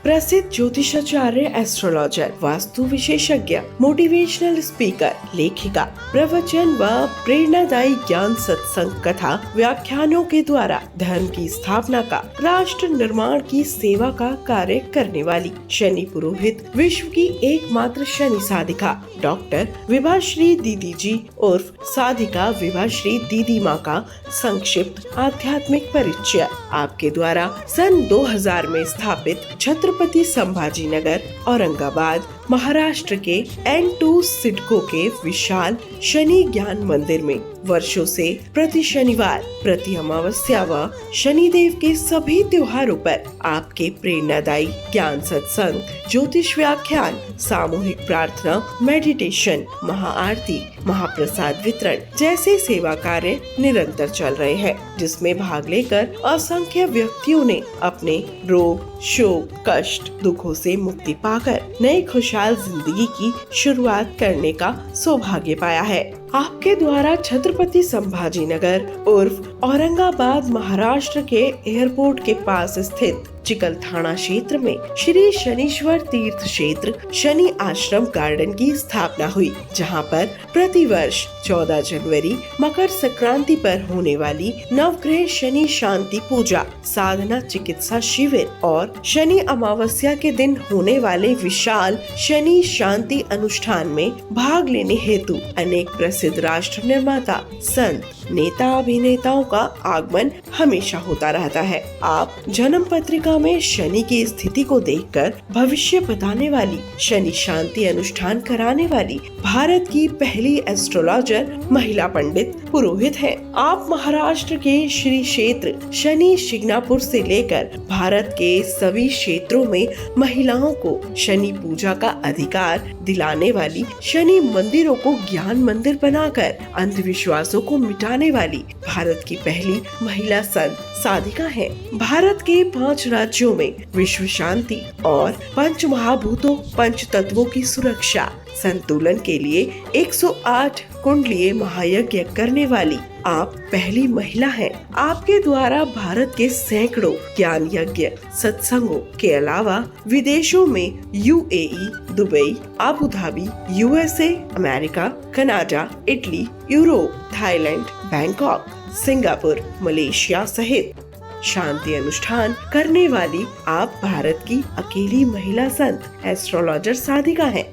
प्रसिद्ध ज्योतिषाचार्य, एस्ट्रोलॉजर, वास्तु विशेषज्ञ, motivational speaker, लेखिका, प्रवचन व प्रेरणादायी ज्ञान सत्संग कथा व्याख्यानों के द्वारा धर्म की स्थापना का, राष्ट्र निर्माण की सेवा का कार्य करने वाली शनि पुरोहित, विश्व की एकमात्र शनि साधिका डॉक्टर विभाश्री दीदी जी उर्फ साधिका विभाश्री दीदी माँ का संक्षिप्त आध्यात्मिक परिचय आपके द्वारा सन 2000 में स्थापित छत्रपति संभाजी नगर, औरंगाबाद, महाराष्ट्र के N2 सिडको के विशाल शनि ज्ञान मंदिर में वर्षों से प्रति शनिवार, प्रति अमावस्या व शनिदेव के सभी त्योहारों पर आपके प्रेरणादायी ज्ञान सत्संग, ज्योतिष व्याख्यान, सामूहिक प्रार्थना, मेडिटेशन, महाआरती, महाप्रसाद वितरण जैसे सेवा कार्य निरंतर चल रहे हैं, जिसमें भाग लेकर असंख्य व्यक्तियों ने अपने रोग, शोक, कष्ट, दुखों से मुक्ति पाकर नई खुशहाल जिंदगी की शुरुआत करने का सौभाग्य पाया है। आपके द्वारा छत्रपति संभाजी नगर उर्फ औरंगाबाद, महाराष्ट्र के एयरपोर्ट के पास स्थित चिकल थाना क्षेत्र में श्री शनीश्वर तीर्थ क्षेत्र शनि आश्रम गार्डन की स्थापना हुई, जहां पर प्रति वर्ष 14 जनवरी मकर संक्रांति पर होने वाली नवग्रह शनि शांति पूजा, साधना चिकित्सा शिविर और शनि अमावस्या के दिन होने वाले विशाल शनि शांति अनुष्ठान में भाग लेने हेतु अनेक प्रसिद्ध राष्ट्र निर्माता, संत, नेता, अभिनेताओं का आगमन हमेशा होता रहता है। आप जन्म पत्रिका में शनि की स्थिति को देखकर भविष्य बताने वाली, शनि शांति अनुष्ठान कराने वाली भारत की पहली एस्ट्रोलॉजर महिला पंडित पुरोहित हैं। आप महाराष्ट्र के श्री क्षेत्र शनि शिंगणापुर से लेकर भारत के सभी क्षेत्रों में महिलाओं को शनि पूजा का अधिकार दिलाने वाली, शनि मंदिरों को ज्ञान मंदिर बनाकर अंधविश्वासों को मिटाने वाली भारत की पहली महिला संत साधिका है। भारत के 5 राज्यों में विश्व शांति और पंच महाभूतों, पंच तत्वों की सुरक्षा संतुलन के लिए 108 कुंडलीय महायज्ञ करने वाली आप पहली महिला हैं। आपके द्वारा भारत के सैकड़ों ज्ञान यज्ञ सत्संगों के अलावा विदेशों में UAE, Dubai, Abu Dhabi, USA, America, Canada, Italy, Europe, Thailand, Bangkok, Singapore, Malaysia सहित शांति अनुष्ठान करने वाली आप भारत की अकेली महिला संत एस्ट्रोलॉजर साधिका हैं।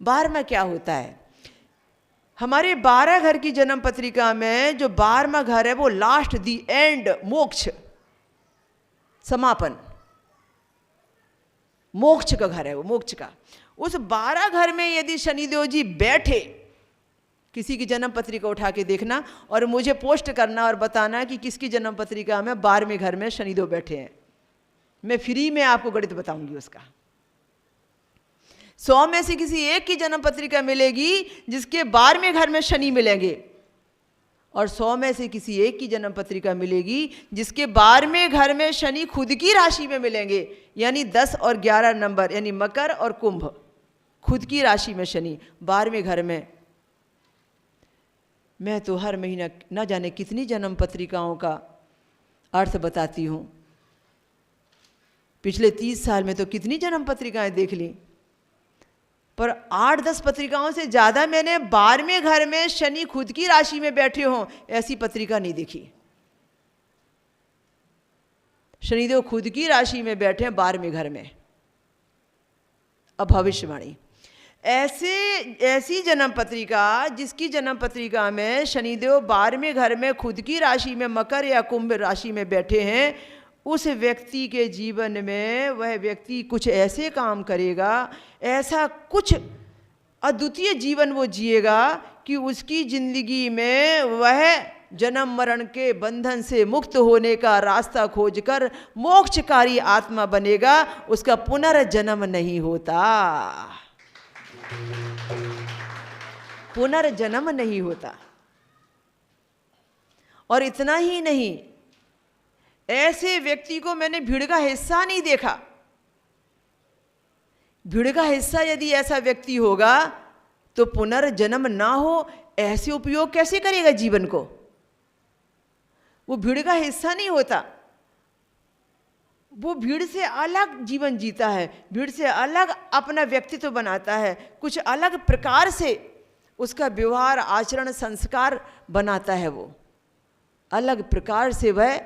बार में क्या होता है, हमारे 12 घर की जन्म पत्रिका में जो 12वां घर है वो लास्ट, दी एंड, मोक्ष, समापन, मोक्ष का घर है वो, मोक्ष का। उस 12 घर में यदि शनिदेव जी बैठे, किसी की जन्म पत्रिका उठा के देखना और मुझे पोस्ट करना और बताना कि किसकी जन्म पत्रिका में 12वें घर में शनिदेव बैठे हैं। मैं फ्री में आपको गणित बताऊंगी उसका। 100 में से किसी एक की जन्म पत्रिका मिलेगी जिसके 12वें घर में शनि मिलेंगे, और 100 में से किसी एक की जन्म पत्रिका मिलेगी जिसके 12वें घर में शनि खुद की राशि में मिलेंगे, यानी 10 और 11 नंबर, यानी मकर और कुंभ, खुद की राशि में शनि 12वें घर में। मैं तो हर महीना न जाने कितनी जन्म पत्रिकाओं का अर्थ बताती हूँ। पिछले 30 साल में तो कितनी जन्म पत्रिकाएं देख ली, पर 8-10 पत्रिकाओं से ज़्यादा मैंने 12वें घर में शनि खुद की राशि में बैठे हों ऐसी पत्रिका नहीं देखी। शनिदेव खुद की राशि में बैठे हैं 12वें घर में। अब भविष्यवाणी, ऐसी जन्म पत्रिका जिसकी जन्म पत्रिका में शनिदेव 12वें घर में खुद की राशि में मकर या कुंभ राशि में बैठे हैं, उस व्यक्ति के जीवन में वह व्यक्ति कुछ ऐसे काम करेगा, ऐसा कुछ अद्वितीय जीवन वो जिएगा कि उसकी जिंदगी में वह जन्म मरण के बंधन से मुक्त होने का रास्ता खोजकर मोक्षकारी आत्मा बनेगा, उसका पुनर्जन्म नहीं होता, पुनर्जन्म नहीं होता। और इतना ही नहीं, ऐसे व्यक्ति को मैंने भीड़ का हिस्सा नहीं देखा। भीड़ का हिस्सा यदि ऐसा व्यक्ति होगा तो पुनर्जन्म ना हो ऐसे उपयोग कैसे करेगा जीवन को? वो भीड़ का हिस्सा नहीं होता, वो भीड़ से अलग जीवन जीता है, भीड़ से अलग अपना व्यक्तित्व बनाता है, कुछ अलग प्रकार से उसका व्यवहार आचरण संस्कार बनाता है। वो अलग प्रकार से वह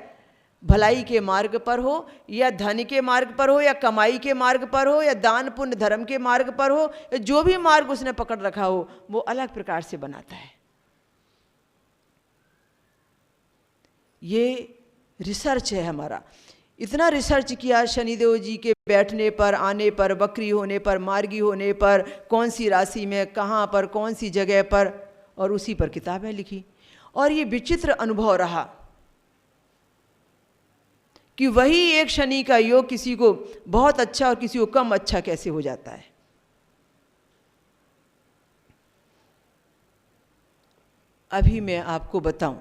भलाई के मार्ग पर हो या धन के मार्ग पर हो या कमाई के मार्ग पर हो या दान पुण्य धर्म के मार्ग पर हो, या जो भी मार्ग उसने पकड़ रखा हो वो अलग प्रकार से बनाता है। ये रिसर्च है हमारा। इतना रिसर्च किया शनिदेव जी के बैठने पर, आने पर, वक्री होने पर, मार्गी होने पर, कौन सी राशि में, कहाँ पर, कौन सी जगह पर, और उसी पर किताबें लिखी। और ये विचित्र अनुभव रहा कि वही एक शनि का योग किसी को बहुत अच्छा और किसी को कम अच्छा कैसे हो जाता है। अभी मैं आपको बताऊं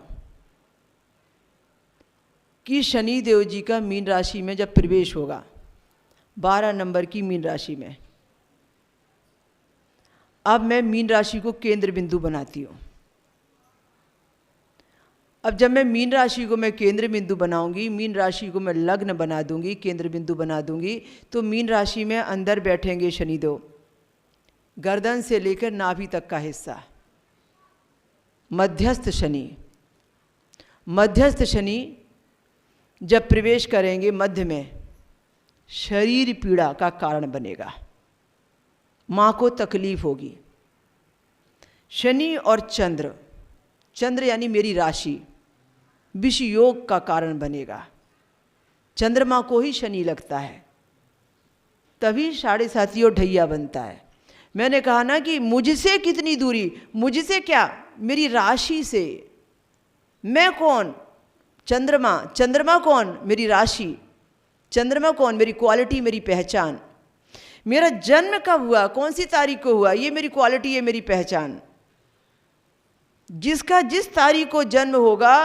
कि शनि देव जी का मीन राशि में जब प्रवेश होगा, 12 नंबर की मीन राशि में, अब मैं मीन राशि को केंद्र बिंदु बनाती हूँ। अब जब मैं मीन राशि को मैं केंद्र बिंदु बनाऊंगी, मीन राशि को मैं लग्न बना दूंगी, केंद्र बिंदु बना दूंगी, तो मीन राशि में अंदर बैठेंगे शनिदेव, गर्दन से लेकर नाभि तक का हिस्सा, मध्यस्थ शनि। मध्यस्थ शनि जब प्रवेश करेंगे मध्य में, शरीर पीड़ा का कारण बनेगा, माँ को तकलीफ होगी। शनि और चंद्र, चंद्र यानी मेरी राशि, विष योग का कारण बनेगा। चंद्रमा को ही शनि लगता है, तभी 7.5 ढैया बनता है। मैंने कहा ना कि मुझसे कितनी दूरी, मुझसे क्या, मेरी राशि से। मैं कौन? चंद्रमा। चंद्रमा कौन? मेरी राशि। चंद्रमा कौन? मेरी क्वालिटी, मेरी पहचान। मेरा जन्म कब हुआ, कौन सी तारीख को हुआ, ये मेरी क्वालिटी है, मेरी पहचान। जिसका जिस तारीख को जन्म होगा,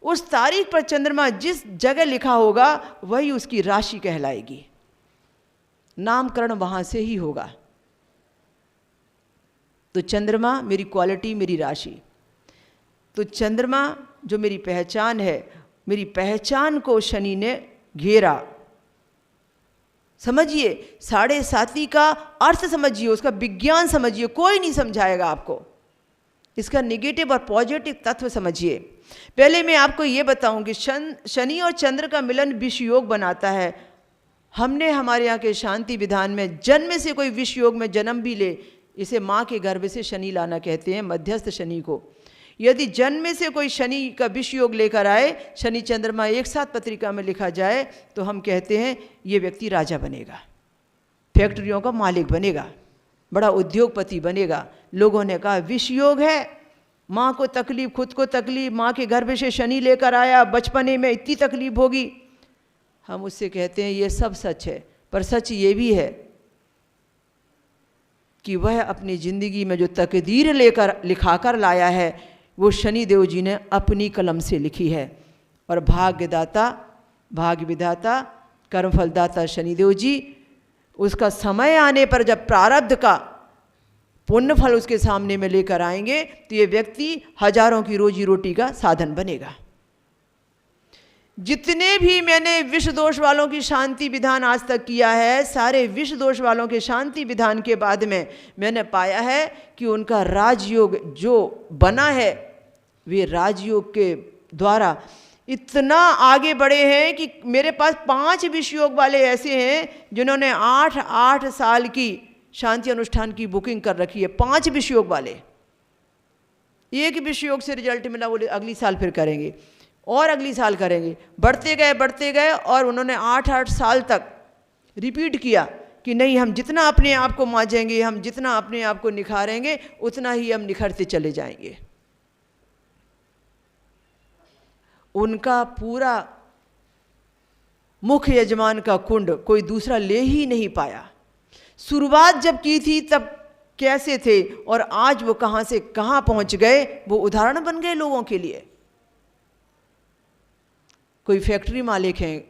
उस तारीख पर चंद्रमा जिस जगह लिखा होगा वही उसकी राशि कहलाएगी। नामकरण वहां से ही होगा। तो चंद्रमा मेरी क्वालिटी, मेरी राशि। तो चंद्रमा जो मेरी पहचान है, मेरी पहचान को शनि ने घेरा। समझिए, 7.5 का अर्थ समझिए, उसका विज्ञान समझिए, कोई नहीं समझाएगा आपको। इसका नेगेटिव और पॉजिटिव तत्व समझिए। पहले मैं आपको ये बताऊं कि शनि और चंद्र का मिलन विष योग बनाता है। हमने हमारे यहाँ के शांति विधान में जन्म से कोई विष योग में जन्म भी ले, इसे माँ के गर्भ से शनि लाना कहते हैं, मध्यस्थ शनि को। यदि जन्म से कोई शनि का विष योग लेकर आए, शनि चंद्रमा एक साथ पत्रिका में लिखा जाए, तो हम कहते हैं ये व्यक्ति राजा बनेगा, फैक्ट्रियों का मालिक बनेगा, बड़ा उद्योगपति बनेगा। लोगों ने कहा विष योग है, माँ को तकलीफ, खुद को तकलीफ, माँ के गर्भ से शनि लेकर आया, बचपने में इतनी तकलीफ होगी। हम उससे कहते हैं ये सब सच है, पर सच ये भी है कि वह अपनी ज़िंदगी में जो तकदीर लेकर लिखाकर लाया है, वो शनि देव जी ने अपनी कलम से लिखी है। और भाग्यदाता, भाग्य विधाता, कर्मफलदाता शनिदेव जी, उसका समय आने पर जब प्रारब्ध का पुण्य फल उसके सामने में लेकर आएंगे, तो ये व्यक्ति हजारों की रोजी रोटी का साधन बनेगा। जितने भी मैंने विष दोष वालों की शांति विधान आज तक किया है, सारे विष दोष वालों के शांति विधान के बाद में मैंने पाया है कि उनका राजयोग जो बना है, वे राजयोग के द्वारा इतना आगे बढ़े हैं कि मेरे पास 5 विष योग वाले ऐसे हैं जिन्होंने 8 साल की शांति अनुष्ठान की बुकिंग कर रखी है। 5 विष योग वाले, एक विष योग से रिजल्ट मिला, वो अगली साल फिर करेंगे और अगली साल करेंगे, बढ़ते गए और उन्होंने 8 साल तक रिपीट किया कि नहीं, हम जितना अपने आप को मांझेंगे, हम जितना अपने आप को निखारेंगे, उतना ही हम निखरते चले जाएंगे। उनका पूरा मुख्य यजमान का कुंड कोई दूसरा ले ही नहीं पाया। शुरुआत जब की थी तब कैसे थे और आज वो कहाँ से कहाँ पहुँच गए, वो उदाहरण बन गए लोगों के लिए। कोई फैक्ट्री मालिक हैं,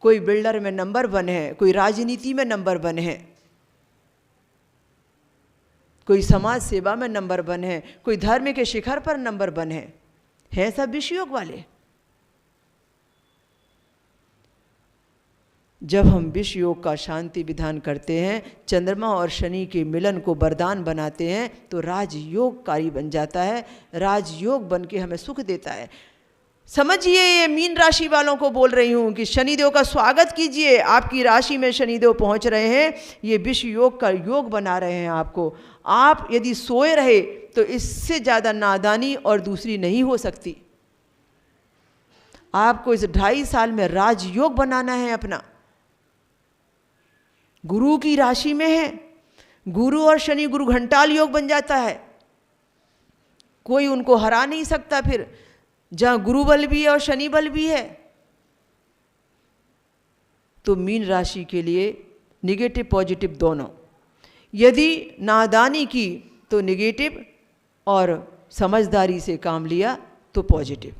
कोई बिल्डर में नंबर 1 है, कोई राजनीति में नंबर 1 है, कोई समाज सेवा में नंबर 1 है, कोई धर्म के शिखर पर नंबर 1 है सब विषय योग वाले। जब हम विषय योग का शांति विधान करते हैं, चंद्रमा और शनि के मिलन को वरदान बनाते हैं, तो राजयोगकारी बन जाता है, राजयोग बन के हमें सुख देता है। समझिए, ये मीन राशि वालों को बोल रही हूँ कि शनिदेव का स्वागत कीजिए। आपकी राशि में शनिदेव पहुँच रहे हैं, ये विषय योग का योग बना रहे हैं आपको। आप यदि सोए रहे तो इससे ज़्यादा नादानी और दूसरी नहीं हो सकती। आपको इस 2.5 साल में राजयोग बनाना है अपना। गुरु की राशि में है, गुरु और शनि गुरु घंटाल योग बन जाता है, कोई उनको हरा नहीं सकता। फिर जहां गुरु बल भी है और शनि बल भी है, तो मीन राशि के लिए निगेटिव पॉजिटिव दोनों। यदि नादानी की तो निगेटिव, और समझदारी से काम लिया तो पॉजिटिव।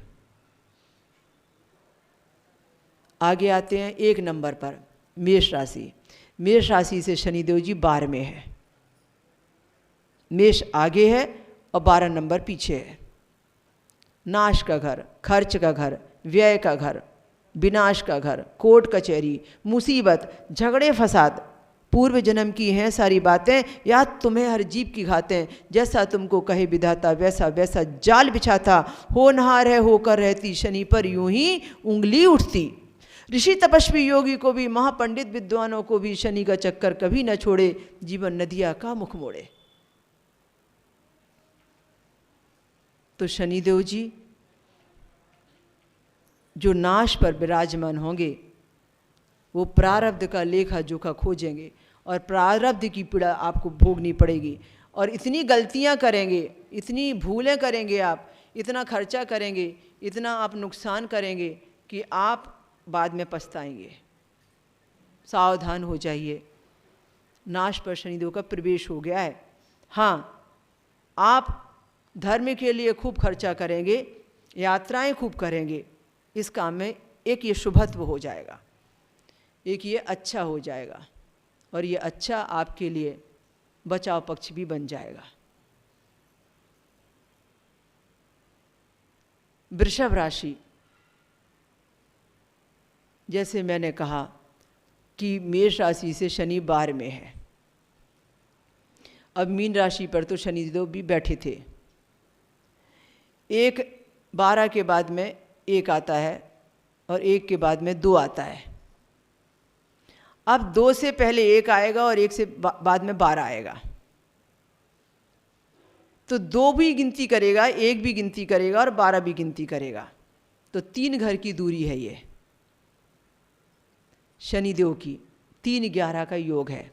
आगे आते हैं 1 नंबर पर, मेष राशि। मेष राशि से शनिदेव जी 12 में है। मेष आगे है और 12 नंबर पीछे है। नाश का घर, खर्च का घर, व्यय का घर, विनाश का घर, कोर्ट कचहरी, मुसीबत, झगड़े फसाद, पूर्व जन्म की हैं सारी बातें, या तुम्हें हर जीव की घातें। जैसा तुमको कहे विधाता वैसा वैसा जाल बिछाता, होनहार है होकर रहती शनि पर यूं ही उंगली उठती। ऋषि तपस्वी योगी को भी, महापंडित विद्वानों को भी शनि का चक्कर कभी न छोड़े, जीवन नदिया का मुख मोड़े। तो शनिदेव जी जो नाश पर विराजमान होंगे, वो प्रारब्ध का लेखा जोखा खोजेंगे और प्रारब्ध की पीड़ा आपको भोगनी पड़ेगी। और इतनी गलतियां करेंगे, इतनी भूलें करेंगे आप, इतना खर्चा करेंगे, इतना आप नुकसान करेंगे कि आप बाद में पछताएंगे। सावधान हो जाइए, नाश पर शनिदेव का प्रवेश हो गया है। हाँ, आप धर्म के लिए खूब खर्चा करेंगे, यात्राएं खूब करेंगे, इस काम में एक ये शुभत्व हो जाएगा, एक ये अच्छा हो जाएगा, और ये अच्छा आपके लिए बचाव पक्ष भी बन जाएगा। वृषभ राशि, जैसे मैंने कहा कि मेष राशि से शनि 12 में है। अब मीन राशि पर तो शनिदेव भी बैठे थे। 12 के बाद में 1 आता है और 1 के बाद में 2 आता है। अब 2 से पहले 1 आएगा और 1 से बाद में 12 आएगा, तो 2 भी गिनती करेगा, 1 भी गिनती करेगा और 12 भी गिनती करेगा। तो 3 घर की दूरी है ये शनिदेव की, 3-11 का योग है।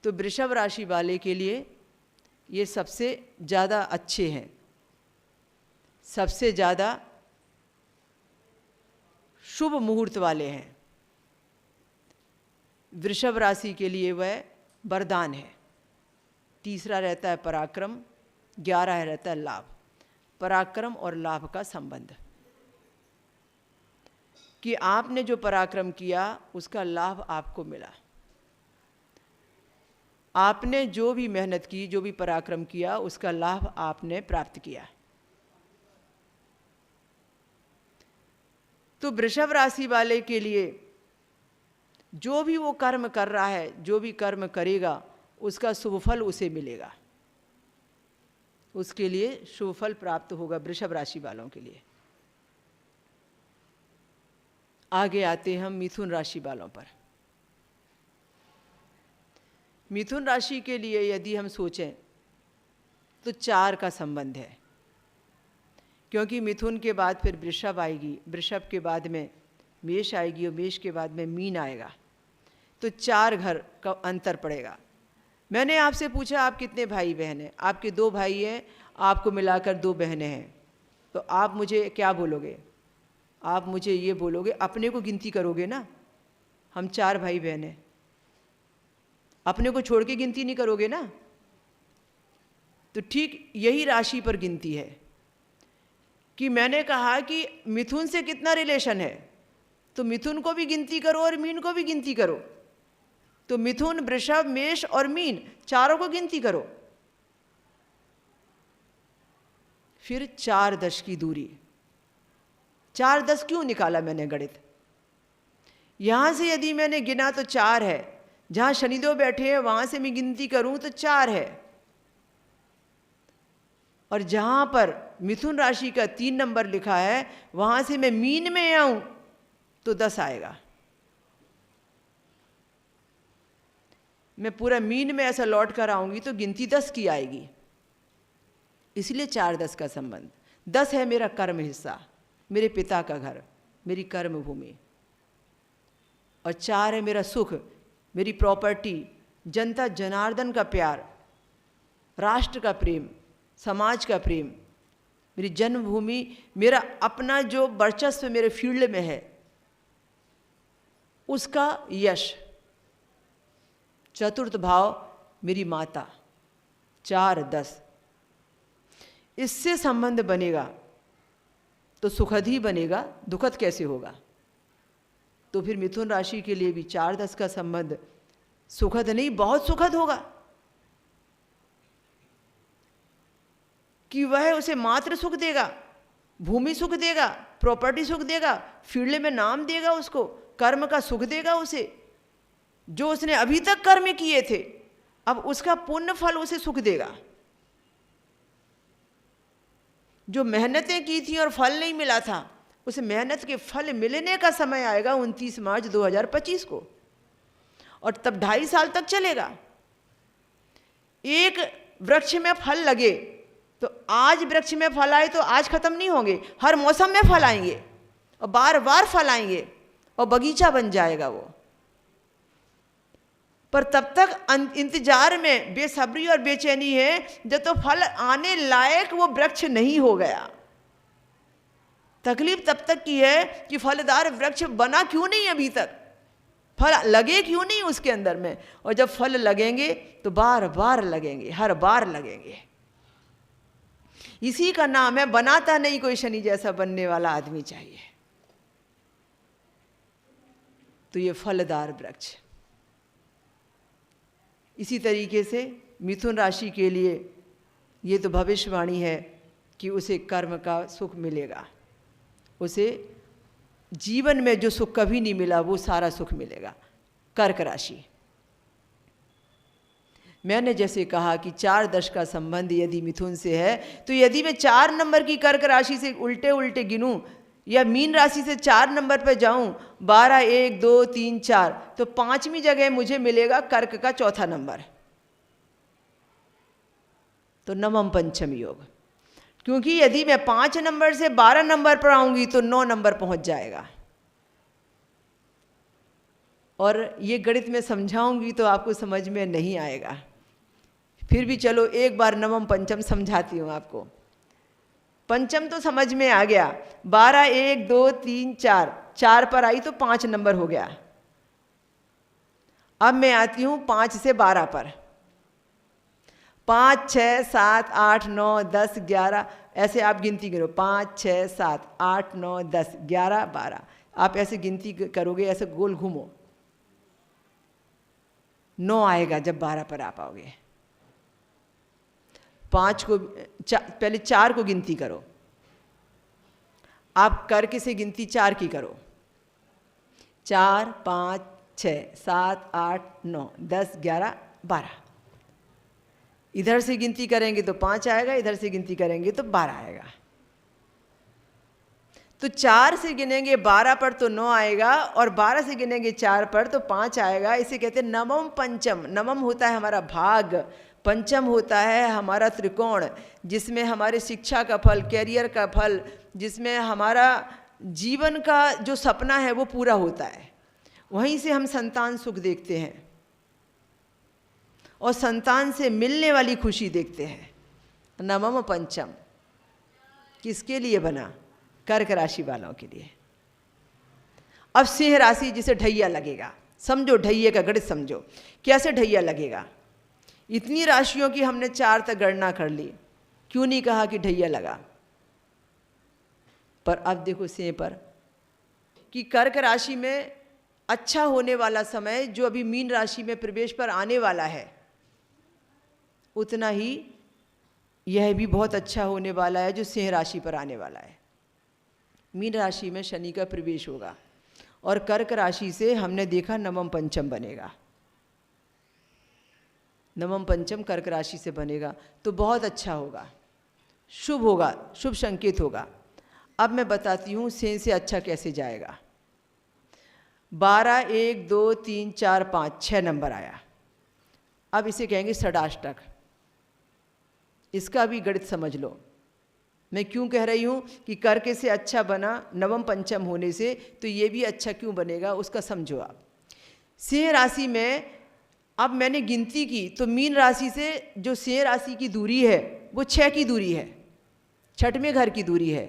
तो वृषभ राशि वाले के लिए ये सबसे ज़्यादा अच्छे हैं, सबसे ज़्यादा शुभ मुहूर्त वाले हैं। वृषभ राशि के लिए वह वरदान है। 3 रहता है पराक्रम, 11 रहता है लाभ। पराक्रम और लाभ का संबंध, कि आपने जो पराक्रम किया उसका लाभ आपको मिला। आपने जो भी मेहनत की, जो भी पराक्रम किया, उसका लाभ आपने प्राप्त किया। तो वृषभ राशि वाले के लिए जो भी वो कर्म कर रहा है, जो भी कर्म करेगा, उसका शुभ फल उसे मिलेगा, उसके लिए शुभ फल प्राप्त होगा वृषभ राशि वालों के लिए। आगे आते हैं हम मिथुन राशि वालों पर। मिथुन राशि के लिए यदि हम सोचें तो 4 का संबंध है, क्योंकि मिथुन के बाद फिर वृषभ आएगी, वृषभ के बाद में मेष आएगी और मेष के बाद में मीन आएगा, तो 4 घर का अंतर पड़ेगा। मैंने आपसे पूछा आप कितने भाई बहन हैं? आपके 2 भाई हैं, आपको मिलाकर 2 बहनें हैं, तो आप मुझे क्या बोलोगे? आप मुझे ये बोलोगे, अपने को गिनती करोगे ना, हम 4 भाई बहन हैं, अपने को छोड़ के गिनती नहीं करोगे ना। तो ठीक यही राशि पर गिनती है कि मैंने कहा कि मिथुन से कितना रिलेशन है, तो मिथुन को भी गिनती करो और मीन को भी गिनती करो। तो मिथुन, वृषभ, मेष और मीन, चारों को गिनती करो। फिर 4 की दूरी। 4 क्यों निकाला मैंने गणित? यहाँ से यदि मैंने गिना तो 4 है, जहाँ शनिदेव बैठे हैं वहाँ से मैं गिनती करूँ तो 4 है, और जहाँ पर मिथुन राशि का 3 नंबर लिखा है वहाँ से मैं मीन में आऊँ तो 10 आएगा। मैं पूरा मीन में ऐसा लौट कर आऊँगी तो गिनती 10 की आएगी। इसलिए 4-10 का संबंध। 10 है मेरा कर्म हिस्सा, मेरे पिता का घर, मेरी कर्म भूमि, और 4 है मेरा सुख, मेरी प्रॉपर्टी, जनता जनार्दन का प्यार, राष्ट्र का प्रेम, समाज का प्रेम, मेरी जन्मभूमि, मेरा अपना जो वर्चस्व मेरे फील्ड में है उसका यश। चतुर्थ भाव मेरी माता। 4-10 इससे संबंध बनेगा तो सुखद ही बनेगा, दुखद कैसे होगा? तो फिर मिथुन राशि के लिए भी 4-10 का संबंध सुखद नहीं, बहुत सुखद होगा कि वह उसे मात्र सुख देगा, भूमि सुख देगा, प्रॉपर्टी सुख देगा, फील्ड में नाम देगा, उसको कर्म का सुख देगा उसे, जो उसने अभी तक कर्म किए थे अब उसका पुण्य फल उसे सुख देगा। जो मेहनतें की थी और फल नहीं मिला था, उस मेहनत के फल मिलने का समय आएगा 29 मार्च 2025 को, और तब 2.5 साल तक चलेगा। एक वृक्ष में फल लगे तो आज वृक्ष में फल आए तो आज खत्म नहीं होंगे, हर मौसम में फल आएंगे और बार बार फल आएंगे और बगीचा बन जाएगा वो। पर तब तक इंतजार में बेसब्री और बेचैनी है जब तो फल आने लायक वो वृक्ष नहीं हो गया। तकलीफ तब तक की है कि फलदार वृक्ष बना क्यों नहीं अभी तक, फल लगे क्यों नहीं उसके अंदर में, और जब फल लगेंगे तो बार बार लगेंगे, हर बार लगेंगे। इसी का नाम है बनाता नहीं कोई शनि जैसा बनने वाला आदमी चाहिए। तो ये फलदार वृक्ष। इसी तरीके से मिथुन राशि के लिए ये तो भविष्यवाणी है कि उसे कर्म का सुख मिलेगा, उसे जीवन में जो सुख कभी नहीं मिला वो सारा सुख मिलेगा। कर्क राशि, मैंने जैसे कहा कि 4-10 का संबंध यदि मिथुन से है, तो यदि मैं 4 नंबर की कर्क राशि से उल्टे उल्टे गिनूं या मीन राशि से 4 नंबर पर जाऊं, 12, 1, 2, 3, 4, तो 5वीं जगह मुझे मिलेगा कर्क का 4था नंबर, तो नवम पंचम योग। क्योंकि यदि मैं 5 नंबर से 12 नंबर पर आऊंगी तो 9 नंबर पहुंच जाएगा। और ये गणित में समझाऊंगी तो आपको समझ में नहीं आएगा, फिर भी चलो एक बार नवम पंचम समझाती हूँ आपको। पंचम तो समझ में आ गया, 12, 1, 2, 3, 4, 4 पर आई तो 5 नंबर हो गया। अब मैं आती हूँ 5 से 12 पर, 5, 6, 7, 8, 9, 10, 11, ऐसे आप गिनती करो, 5, 6, 7, 8, 9, 10, 11, 12, आप ऐसे गिनती करोगे, ऐसे गोल घूमो, 9 आएगा जब 12 पर आ पाओगे। 5 को पहले 4 को गिनती करो, आप करके से गिनती 4 की करो, 4, 5, 6, 7, 8, 9, 10, 11, 12। इधर से गिनती करेंगे तो 5 आएगा, इधर से गिनती करेंगे तो 12 आएगा। तो 4 से गिनेंगे 12 पर तो 9 आएगा, और 12 से गिनेंगे 4 पर तो 5 आएगा। इसे कहते हैं नवम पंचम। नवम होता है हमारा भाग, पंचम होता है हमारा त्रिकोण, जिसमें हमारे शिक्षा का फल, कैरियर का फल, जिसमें हमारा जीवन का जो सपना है वो पूरा होता है। वहीं से हम संतान सुख देखते हैं और संतान से मिलने वाली खुशी देखते हैं। नवम पंचम किसके लिए बना? कर्क राशि वालों के लिए। अब सिंह राशि जिसे ढैया लगेगा, समझो ढैये का गणित समझो, कैसे ढैया लगेगा। इतनी राशियों की हमने 4 तक गणना कर ली, क्यों नहीं कहा कि ढैया लगा। पर अब देखो सिंह पर कि कर्क राशि में अच्छा होने वाला समय जो अभी मीन राशि में प्रवेश पर आने वाला है, उतना ही यह भी बहुत अच्छा होने वाला है जो सिंह राशि पर आने वाला है। मीन राशि में शनि का प्रवेश होगा और कर्क राशि से हमने देखा नवम पंचम बनेगा, नवम पंचम कर्क राशि से बनेगा, तो बहुत अच्छा होगा, शुभ होगा, शुभ संकेत होगा। अब मैं बताती हूँ सिंह से अच्छा कैसे जाएगा। 12, 1, 2, 3, 4, 5, 6 नंबर आया। अब इसे कहेंगे षडाष्टक। इसका भी गणित समझ लो। मैं क्यों कह रही हूँ कि कर्क से अच्छा बना नवम पंचम होने से, तो ये भी अच्छा क्यों बनेगा उसका समझो आप। सिंह राशि में अब मैंने गिनती की तो मीन राशि से जो सिंह राशि की दूरी है वो 6 की दूरी है, छठवें घर की दूरी है।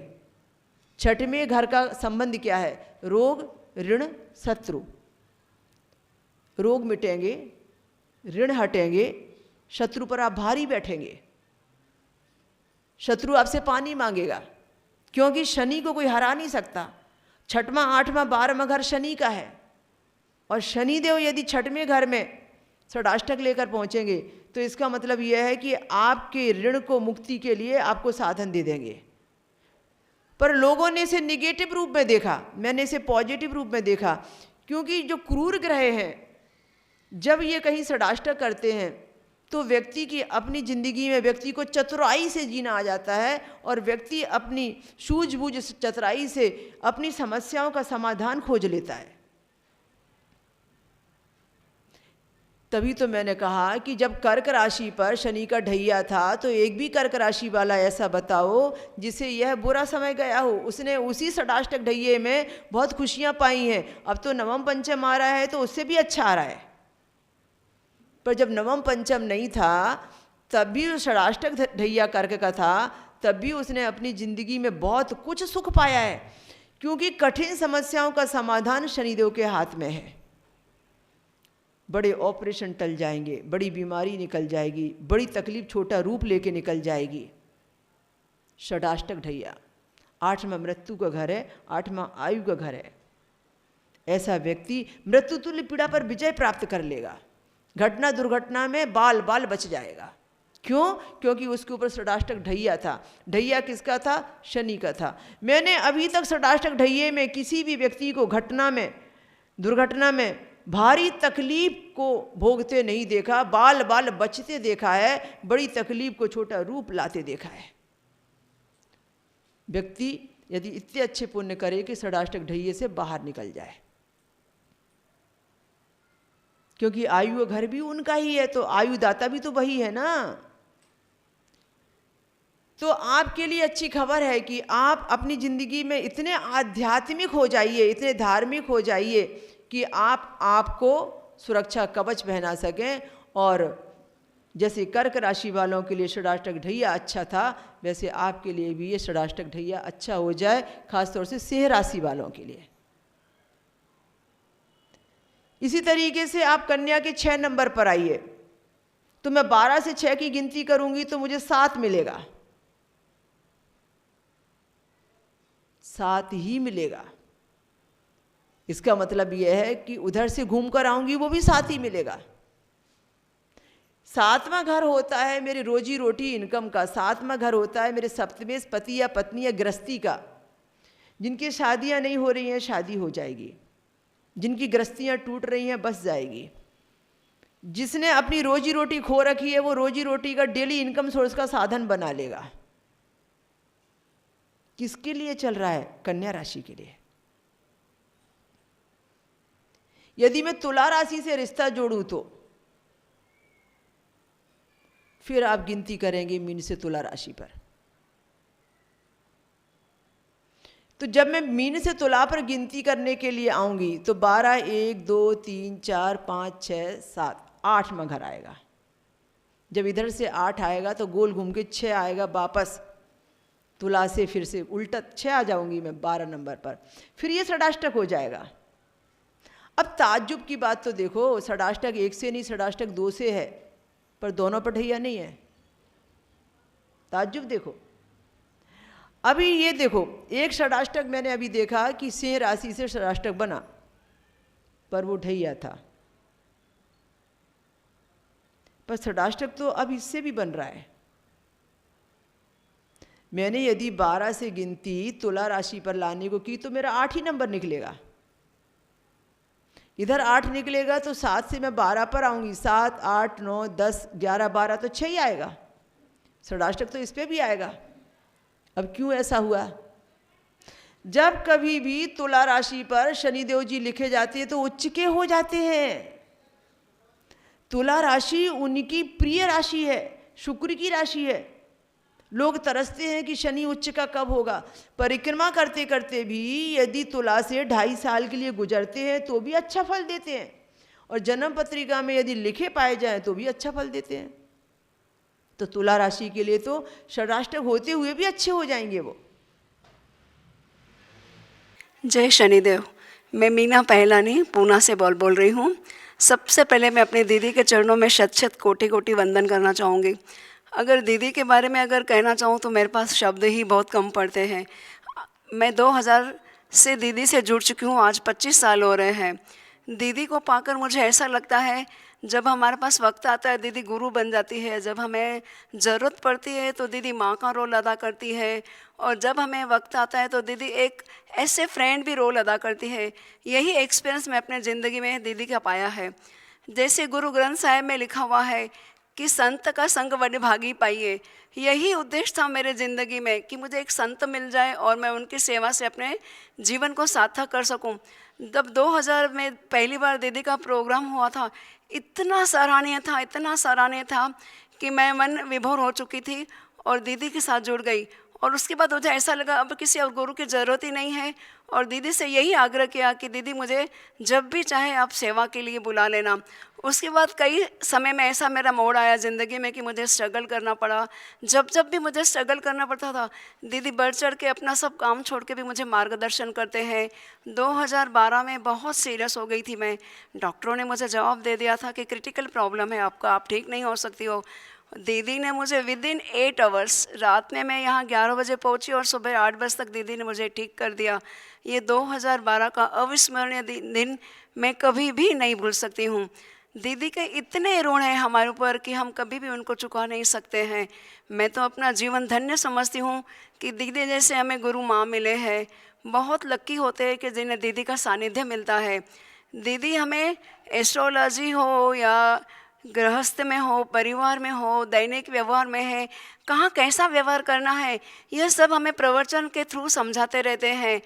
छठवें घर का संबंध क्या है? रोग, ऋण, शत्रु। रोग मिटेंगे, ऋण हटेंगे, शत्रु पर आप भारी बैठेंगे। शत्रु आपसे पानी मांगेगा क्योंकि शनि को कोई हरा नहीं सकता। छठवां, आठवां, 12वां घर शनि का है और शनिदेव यदि छठवें घर में षडाष्टक लेकर पहुंचेंगे तो इसका मतलब यह है कि आपके ऋण को मुक्ति के लिए आपको साधन दे देंगे। पर लोगों ने इसे निगेटिव रूप में देखा, मैंने इसे पॉजिटिव रूप में देखा, क्योंकि जो क्रूर ग्रह हैं जब ये कहीं षडाष्टक करते हैं तो व्यक्ति की अपनी जिंदगी में व्यक्ति को चतुराई से जीना आ जाता है और व्यक्ति अपनी सूझबूझ चतुराई से अपनी समस्याओं का समाधान खोज लेता है। तभी तो मैंने कहा कि जब कर्क राशि पर शनि का ढैया था तो एक भी कर्क राशि वाला ऐसा बताओ जिसे यह बुरा समय गया हो, उसने उसी षडाष्टक ढैये में बहुत खुशियां पाई हैं। अब तो नवम पंचम आ रहा है तो उससे भी अच्छा आ रहा है, पर जब नवम पंचम नहीं था तब भी वो षडाष्टक ढैया कर्क का था, तब भी उसने अपनी जिंदगी में बहुत कुछ सुख पाया है, क्योंकि कठिन समस्याओं का समाधान शनिदेव के हाथ में है। बड़े ऑपरेशन टल जाएंगे, बड़ी बीमारी निकल जाएगी, बड़ी तकलीफ छोटा रूप लेके निकल जाएगी। षडाष्टक ढैया, 8वां मृत्यु का घर है, 8वां आयु का घर है। ऐसा व्यक्ति मृत्यु तुल्य पीड़ा पर विजय प्राप्त कर लेगा, घटना दुर्घटना में बाल बाल बच जाएगा। क्यों? क्योंकि उसके ऊपर षडाष्टक ढैया था। ढैया किसका था? शनि का था। मैंने अभी तक षडाष्टक ढैये में किसी भी व्यक्ति को घटना में, दुर्घटना में भारी तकलीफ को भोगते नहीं देखा, बाल बाल बचते देखा है, बड़ी तकलीफ को छोटा रूप लाते देखा है। व्यक्ति यदि इतने अच्छे पुण्य करे कि षडाष्टक ढैये से बाहर निकल जाए, क्योंकि आयु घर भी उनका ही है, तो आयुदाता भी तो वही है ना। तो आपके लिए अच्छी खबर है कि आप अपनी जिंदगी में इतने आध्यात्मिक हो जाइए, इतने धार्मिक हो जाइए कि आप आपको सुरक्षा कवच पहना सकें। और जैसे कर्क राशि वालों के लिए षडाष्टक ढैया अच्छा था, वैसे आपके लिए भी ये षडाष्टक ढैया अच्छा हो जाए, खासतौर से सिंह राशि वालों के लिए। इसी तरीके से आप कन्या के 6 नंबर पर आइए, तो मैं 12 से 6 की गिनती करूंगी तो मुझे 7 मिलेगा, 7 ही मिलेगा। इसका मतलब यह है कि उधर से घूम कर आऊंगी वो भी 7 ही मिलेगा। 7वां घर होता है मेरे रोजी रोटी इनकम का, 7वां घर होता है मेरे सप्तमेश पति या पत्नी या गृहस्थी का। जिनकी शादियां नहीं हो रही हैं शादी हो जाएगी, जिनकी गृहस्थियां टूट रही हैं बस जाएगी, जिसने अपनी रोजी रोटी खो रखी है वो रोजी रोटी का डेली इनकम सोर्स का साधन बना लेगा। किसके लिए चल रहा है? कन्या राशि के लिए। यदि मैं तुला राशि से रिश्ता जोड़ूं तो फिर आप गिनती करेंगे मीन से तुला राशि पर। तो जब मैं मीन से तुला पर गिनती करने के लिए आऊंगी तो 12, 1, 2, 3, 4, 5, 6, 7, 8वां घर आएगा। जब इधर से 8 आएगा तो गोल घूम के 6 आएगा वापस, तुला से फिर से उल्टा 6 आ जाऊंगी मैं 12 नंबर पर, फिर ये षडाष्टक हो जाएगा। अब ताज्जुब की बात तो देखो, षडाष्टक 1 से नहीं, षडाष्टक 2 से है, पर दोनों पर ढैया नहीं है। ताज्जुब देखो। अभी ये देखो, एक षडाष्टक मैंने अभी देखा कि सिंह राशि से षडाष्टक बना, पर वो ढैया था। पर षडाष्टक तो अब इससे भी बन रहा है। मैंने यदि 12 से गिनती तुला राशि पर लाने को की तो मेरा 8 ही नंबर निकलेगा। इधर 8 निकलेगा तो 7 से मैं 12 पर आऊंगी, 7, 8, 9, 10, 11, 12 तो 6 ही आएगा। षडाष्टक तो इस पे भी आएगा। अब क्यों ऐसा हुआ? जब कभी भी तुला राशि पर शनिदेव जी लिखे जाते हैं तो उच्च के हो जाते हैं। तुला राशि उनकी प्रिय राशि है, शुक्र की राशि है। लोग तरसते हैं कि शनि उच्च का कब होगा। परिक्रमा करते करते भी यदि तुला से 2.5 साल के लिए गुजरते हैं तो भी अच्छा फल देते हैं, और जन्म पत्रिका में यदि लिखे पाए जाएं तो भी अच्छा फल देते हैं। तो तुला राशि के लिए तो षडाष्टक होते हुए भी अच्छे हो जाएंगे वो। जय शनिदेव। मैं मीना पहलानी पूना से बोल रही हूँ। सबसे पहले मैं अपनी दीदी के चरणों में शत शत कोटि कोटि वंदन करना चाहूँगी। अगर दीदी के बारे में अगर कहना चाहूँ तो मेरे पास शब्द ही बहुत कम पड़ते हैं। मैं 2000 से दीदी से जुड़ चुकी हूँ, आज 25 साल हो रहे हैं। दीदी को पाकर मुझे ऐसा लगता है जब हमारे पास वक्त आता है दीदी गुरु बन जाती है, जब हमें ज़रूरत पड़ती है तो दीदी माँ का रोल अदा करती है, और जब हमें वक्त आता है तो दीदी एक ऐसे फ्रेंड भी रोल अदा करती है। यही एक्सपीरियंस मैं अपने ज़िंदगी में दीदी का पाया है। जैसे गुरु ग्रंथ साहिब में लिखा हुआ है कि संत का संग वड भागी पाइए। यही उद्देश्य था मेरे ज़िंदगी में कि मुझे एक संत मिल जाए और मैं उनकी सेवा से अपने जीवन को सार्थक कर सकूं। जब 2000 में पहली बार दीदी का प्रोग्राम हुआ था, इतना सराहनीय था कि मैं मन विभोर हो चुकी थी और दीदी के साथ जुड़ गई। और उसके बाद मुझे ऐसा लगा अब किसी और गुरु की ज़रूरत ही नहीं है, और दीदी से यही आग्रह किया कि दीदी मुझे जब भी चाहे आप सेवा के लिए बुला लेना। उसके बाद कई समय में ऐसा मेरा मोड़ आया ज़िंदगी में कि मुझे स्ट्रगल करना पड़ा। जब भी मुझे स्ट्रगल करना पड़ता था दीदी बढ़ चढ़ के अपना सब काम छोड़ के भी मुझे मार्गदर्शन करते हैं। 2012 में बहुत सीरियस हो गई थी मैं। डॉक्टरों ने मुझे जवाब दे दिया था कि क्रिटिकल प्रॉब्लम है आपका, आप ठीक नहीं हो सकती हो। दीदी ने मुझे विदिन 8 आवर्स, रात में मैं यहाँ 11 बजे पहुँची और सुबह 8 बजे तक दीदी ने मुझे ठीक कर दिया। ये 2012 का अविस्मरणीय दिन मैं कभी भी नहीं भूल सकती हूँ। दीदी के इतने ऋण हैं हमारे ऊपर कि हम कभी भी उनको चुका नहीं सकते हैं। मैं तो अपना जीवन धन्य समझती हूँ कि दीदी जैसे हमें गुरु माँ मिले हैं। बहुत लक्की होते हैं कि जिन्हें दीदी का सानिध्य मिलता है। दीदी हमें एस्ट्रोलॉजी हो या गृहस्थ में हो, परिवार में हो, दैनिक व्यवहार में है, कहाँ कैसा व्यवहार करना है, यह सब हमें प्रवचन के थ्रू समझाते रहते हैं।